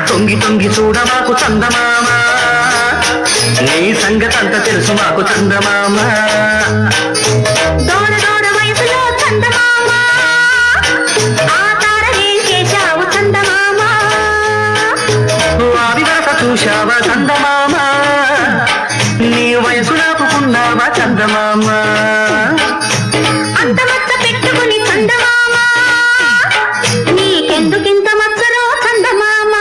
తొంగి తొంగి చూడ మాకు చందమామ, నీ సంగతంత తెలుసు మాకు చందమామ. దూర దూర వయసులో చందమామ, ఆ తారనే చేశావు చందమామ. వారి వరస చూశావా చందమామ, నీ వయసు నాపుకున్నావా చందమామ. అంత మచ్చ పెట్టుకుని చందమామ, నీకెందుకింత మచ్చలో చందమామ.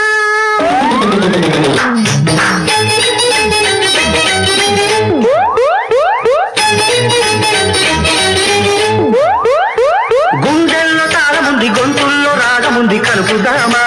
గుండెల్లో తాళముంది, గొంతుల్లో రాగముంది, కలుపుదామా